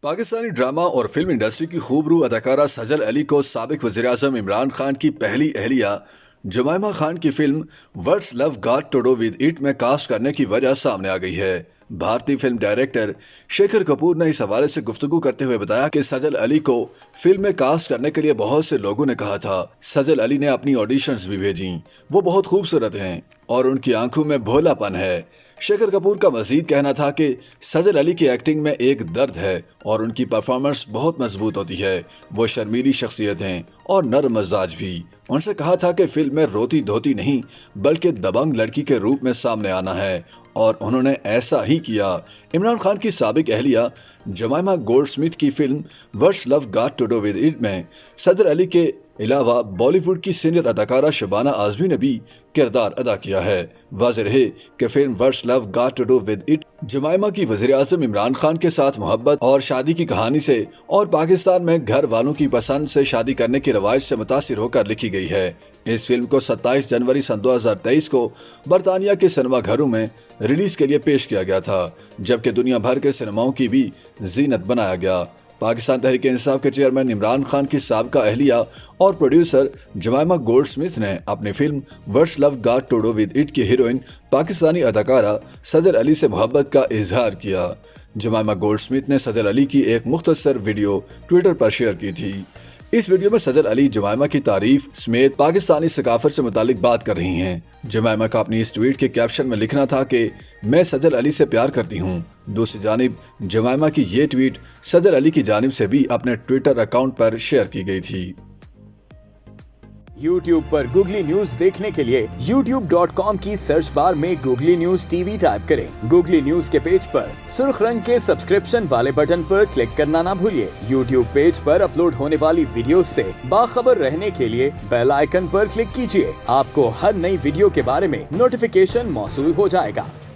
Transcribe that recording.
Pakistani drama और film industry की खूबरू अदाकारा सजल अली को साबिक वज़ीर-ए-आज़म इमरान खान की पहली अहलिया जुमैमा खान की film what's love got to do with it में कास्ट करने की वजह सामने आ गई है। भारतीय फिल्म डायरेक्टर शेखर कपूर ने इस हवाले से गुफ्तगू करते हुए बताया कि सजल अली को फिल्म में कास्ट करने के लिए बहुत से लोगों ने कहा था। सजल अली ने अपनी ऑडिशंस भी भेजी। वो बहुत खूबसूरत हैं और उनकी आंखों में भोलापन है। शेखर कपूर का मजीद कहना था कि सजल अली की एक्टिंग में एक दर्द है और उनकी परफॉर्मेंस बहुत मजबूत होती है। वो शर्मीली शख्सियत हैं और नरम मिजाज भी। उनसे कहा था कि फिल्म में रोती धोती नहीं बल्कि दबंग लड़की के रूप में सामने आना है और उन्होंने ऐसा ही किया। इमरान खान की साबिक अहलिया जमाइमा गोल्डस्मिथ की film what's love got to do with it में सजल अली के अलावा बॉलीवुड की सीनियर अदाकारा शबाना आजमी ने भी किरदार अदा किया है। वाज़ेह रहे कि film what's love got to do with it Jemima की वज़ीर-ए-आज़म इमरान खान के साथ मोहब्बत और शादी की कहानी से और पाकिस्तान में घर वालों की पसंद से शादी करने की रवायत से मुतासिर होकर लिखी गई है। इस फिल्म को 27 जनवरी सन 2023 को बरतानिया के सिनेमा घरों में रिलीज के लिए पेश किया गया था, जबकि दुनिया भर के सिनेमाओं की भी जीनत बनाया गया। पाकिस्तान तहरीक इंसाफ के चेयरमैन इमरान खान की साबिका अहलिया और प्रोड्यूसर जमाइमा गोल्डस्मिथ ने अपनी film what's love got to do with it की हीरोइन पाकिस्तानी अदाकारा सजल अली से मोहब्बत का इजहार किया। जमाइमा गोल्डस्मिथ ने सजल अली की एक मुख्तसर वीडियो ट्विटर पर शेयर की थी। इस वीडियो में सजल अली जमाइमा की तारीफ समेत पाकिस्तानी सकाफत से मुतालिक बात कर रही हैं। जमाइमा का अपनी इस ट्वीट के कैप्शन में लिखना था कि मैं सजल अली से प्यार करती हूँ। दूसरी जानिब जमाइमा की ये ट्वीट सजल अली की जानिब से भी अपने ट्विटर अकाउंट पर शेयर की गई थी। YouTube पर गूगली न्यूज देखने के लिए youtube.com की सर्च बार में गूगली न्यूज टीवी टाइप करें। गूगली न्यूज के पेज पर सुर्ख रंग के सब्सक्रिप्शन वाले बटन पर क्लिक करना ना भूलिए। YouTube पेज पर अपलोड होने वाली वीडियोस से बाखबर रहने के लिए बेल आइकन पर क्लिक कीजिए। आपको हर नई वीडियो के बारे में नोटिफिकेशन मौसूल हो जाएगा।